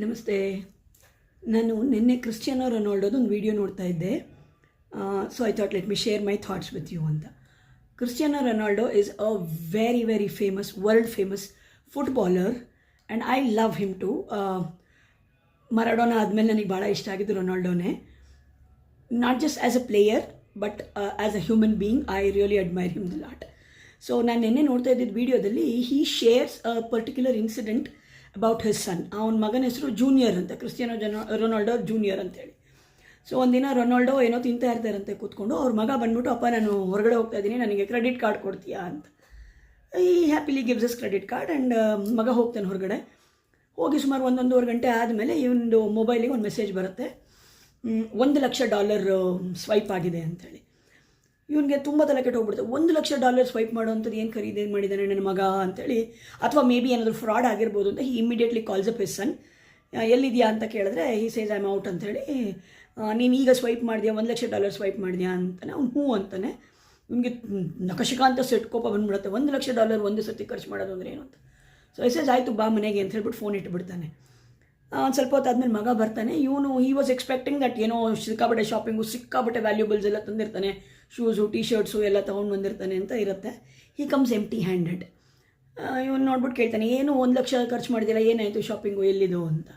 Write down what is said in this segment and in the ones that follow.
ನಮಸ್ತೆ. ನಾನು ನಿನ್ನೆ ಕ್ರಿಸ್ಟಿಯಾನೋ ರೊನಾಲ್ಡೋದು ಒಂದು ವಿಡಿಯೋ ನೋಡ್ತಾ ಇದ್ದೆ. So I thought let me share my thoughts with you ಅಂತ. Cristiano Ronaldo is a very very famous, world famous footballer and I love him too. Maradona ಆದಮೇಲೆ ನನಗೆ ಭಾಳ ಇಷ್ಟ ಆಗಿದ್ದು ರೊನಾಲ್ಡೋನೇ. Not just as a player but as a human being I really admire him the lot. ಸೊ ನಾನು ನಿನ್ನೆ ನೋಡ್ತಾ ಇದ್ದಿದ್ದು ವಿಡಿಯೋದಲ್ಲಿ he shares a particular incident about his son. ಅವನ ಮಗನ ಹೆಸರು ಜೂನಿಯರ್ ಅಂತ, ಕ್ರಿಸ್ಟಿಯಾನೋ ರೊನಾಲ್ಡೋ ಜೂನಿಯರ್ ಅಂತೇಳಿ. ಸೊ ಒಂದಿನ ರೊನಾಲ್ಡೋ ಏನೋ ತಿಂತಾ ಇರ್ತಾರಂತೆ ಕೂತ್ಕೊಂಡು. ಅವ್ರ ಮಗ ಬಂದ್ಬಿಟ್ಟು, ಅಪ್ಪ ನಾನು ಹೊರಗಡೆ ಹೋಗ್ತಾ ಇದ್ದೀನಿ, ನನಗೆ ಕ್ರೆಡಿಟ್ ಕಾರ್ಡ್ ಕೊಡ್ತೀಯಾ ಅಂತ. ಈ happily gives us credit card and ಮಗ ಹೋಗ್ತಾನೆ ಹೊರಗಡೆ. ಹೋಗಿ ಸುಮಾರು 1-1.5 ಗಂಟೆ ಆದಮೇಲೆ ಇವನದು ಮೊಬೈಲಿಗೆ ಒಂದು ಮೆಸೇಜ್ ಬರುತ್ತೆ, $1,00,000 ಸ್ವೈಪ್ ಆಗಿದೆ ಅಂಥೇಳಿ. ಇವನಿಗೆ ತುಂಬ ತಲೆ ಕೆಟ್ಟು ಹೋಗ್ಬಿಡುತ್ತೆ. $1,00,000 ಸ್ವೈಪ್ ಮಾಡೋವಂಥದ್ದು ಏನು ಖರೀದಿ ಮಾಡಿದ್ದಾನೆ ನನ್ನ ಮಗ ಅಂತೇಳಿ, ಅಥವಾ ಮೇ ಬಿ ಏನಾದರೂ ಫ್ರಾಡ್ ಆಗಿರ್ಬೋದು ಅಂತ. He immediately calls up his son. ಎಲ್ಲಿದೆಯಾ ಅಂತ ಕೇಳಿದ್ರೆ he says I am out ಅಂಥೇಳಿ. ನೀನು ಈಗ ಸ್ವೈಪ್ ಮಾಡಿದ್ಯಾ, $1,00,000 ಸ್ವೈಪ್ ಮಾಡಿದ್ಯಾ ಅಂತಾನೆ. ಅವ್ನು ಹ್ಞೂ ಅಂತಾನೆ. ನಿಮಗೆ ನಕಶಿಕ ಅಂತ ಸೆಟ್ ಕೋಪ ಬಂದುಬಿಡುತ್ತೆ. $1,00,000 ಒಂದು ಸತಿ ಖರ್ಚು ಮಾಡೋದು ಅಂದರೆ ಏನು ಅಂತ. ಸೊ ಐ ಸೇಸ್ ಆಯಿತು ಬಾ ಮನೆಗೆ ಅಂತ ಹೇಳ್ಬಿಟ್ಟು ಫೋನ್ ಇಟ್ಬಿಡ್ತಾನೆ. ಒಂದು ಸ್ವಲ್ಪ ಹೊತ್ತಾದ್ಮೇಲೆ ಮಗ ಬರ್ತಾನೆ. ಇವನು ಹಿ ವಾಸ್ ಎಕ್ಸ್ಪೆಕ್ಟಿಂಗ್ ದಟ್ ಏನೋ ಸಿಕ್ಕಾಬಟ್ಟೆ ಶಾಪಿಂಗು, ಸಿಕ್ಕಾಬಟ್ಟೆ ವ್ಯಾಲ್ಯೂಬಲ್ಸ್ ಎಲ್ಲ ತಂದಿರ್ತಾನೆ, ಶೂಸು ಟಿ ಶರ್ಟ್ಸು ಎಲ್ಲ ತೊಗೊಂಡು ಬಂದಿರ್ತಾನೆ ಅಂತ ಇರುತ್ತೆ. He comes empty handed. ಇವನು ನೋಡ್ಬಿಟ್ಟು ಕೇಳ್ತಾನೆ, ಏನು $1,00,000 ಖರ್ಚು ಮಾಡಿದಿಲ್ಲ, ಏನಾಯಿತು ಶಾಪಿಂಗು, ಎಲ್ಲಿದು ಅಂತ.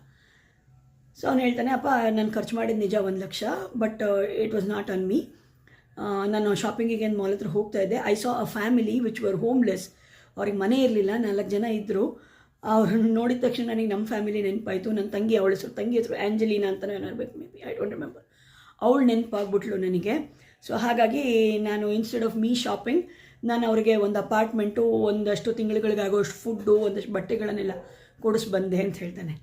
ಸೊ ಅವ್ನು ಹೇಳ್ತಾನೆ, ಅಪ್ಪ ನಾನು ಖರ್ಚು ಮಾಡಿದ ನಿಜ $1,00,000 but it was not on me. ನಾನು ಶಾಪಿಂಗಿಗೆ ಏನು ಮಾಲ್ ಹತ್ರ ಹೋಗ್ತಾ ಇದ್ದೆ. I saw a family which were homeless. ಅವ್ರಿಗೆ ಮನೆ ಇರಲಿಲ್ಲ, 4 ಜನ ಇದ್ದರು. ಅವ್ರನ್ನ ನೋಡಿದ ತಕ್ಷಣ ನನಗೆ ನಮ್ಮ ಫ್ಯಾಮಿಲಿ ನೆನಪಾಯಿತು. ನನ್ನ ತಂಗಿ, ಅವಳ ಹೆಸರು ಆ್ಯಂಜಲೀನಾ ಅಂತಲೇ ಏನಿರ್ಬೇಕು, maybe, I don't remember. ಅವಳು ನೆನಪಾಗ್ಬಿಟ್ಲು ನನಗೆ. ಸೊ ಹಾಗಾಗಿ ನಾನು ಇನ್ಸ್ಟೆಡ್ ಆಫ್ ಮೀ ಶಾಪಿಂಗ್, ನಾನು ಅವರಿಗೆ ಒಂದು ಅಪಾರ್ಟ್ಮೆಂಟು, ಒಂದಷ್ಟು ತಿಂಗಳುಗಳಿಗಾಗೋಷ್ಟು ಫುಡ್ಡು, ಒಂದಷ್ಟು ಬಟ್ಟೆಗಳನ್ನೆಲ್ಲ ಕೊಡಿಸ್ಬಂದೆ ಅಂತ ಹೇಳ್ತಾನೆ.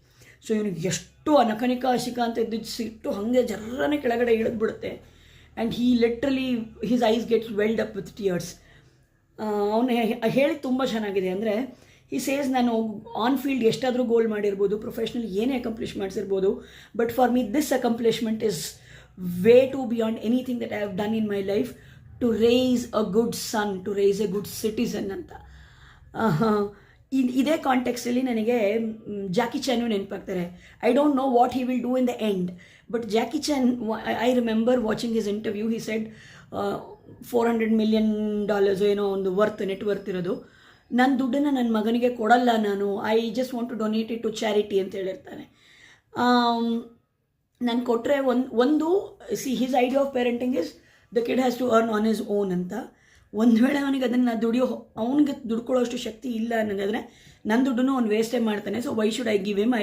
ಸೊ ಇವನಿಗೆ ಎಷ್ಟು ಅನಕನಿಕ ಅಶಿಕ ಅಂತ ಇದ್ದಿದ್ದು ಸಿಟ್ಟು ಹಾಗೆ ಜರ್ರನೇ ಕೆಳಗಡೆ ಇಳಿದ್ಬಿಡುತ್ತೆ. And he literally his eyes gets welled up with tears. ಅವನು ಹೇಳಿ ತುಂಬ ಚೆನ್ನಾಗಿದೆ. ಅಂದರೆ ಹಿ ಸೇಸ್, ನಾನು ಆನ್ ಫೀಲ್ಡ್ ಎಷ್ಟಾದರೂ ಗೋಲ್ ಮಾಡಿರ್ಬೋದು, ಪ್ರೊಫೆಷ್ನಲ್ ಏನೇ ಅಕಂಪ್ಲಿಷ್ ಮಾಡಿಸಿರ್ಬೋದು, but for me this accomplishment is way too beyond anything that I have done in my life to raise a good son, to raise a good citizen ಅಂತ. ಇದೇ ಕಾಂಟೆಕ್ಸ್ಟಲ್ಲಿ ನನಗೆ Jackie Chan ನೆನಪಾಗ್ತಾರೆ. I don't know what he will do in the end, but Jackie Chan, I remember watching his interview. He said $400 million ಏನೋ ಒಂದು net worth ಇರೋದು. ನನ್ನ ದುಡ್ಡನ್ನು ನನ್ನ ಮಗನಿಗೆ ಕೊಡಲ್ಲ ನಾನು, I just want to donate it to charity ಅಂತ ಹೇಳಿರ್ತಾನೆ. ನಾನು ಕೊಟ್ಟರೆ ಒಂದು his idea of parenting is the kid has to earn on his own ಅಂತ. ಒಂದು ವೇಳೆ ಅವನಿಗೆ ಅದನ್ನು ಅವನಿಗೆ ದುಡ್ಕೊಳ್ಳೋಷ್ಟು ಶಕ್ತಿ ಇಲ್ಲ ಅನ್ನೋದಾದರೆ ನನ್ನ ದುಡ್ಡನ್ನು ಅವ್ನು ವೇಸ್ಟೇ ಮಾಡ್ತಾನೆ. So why should I give him?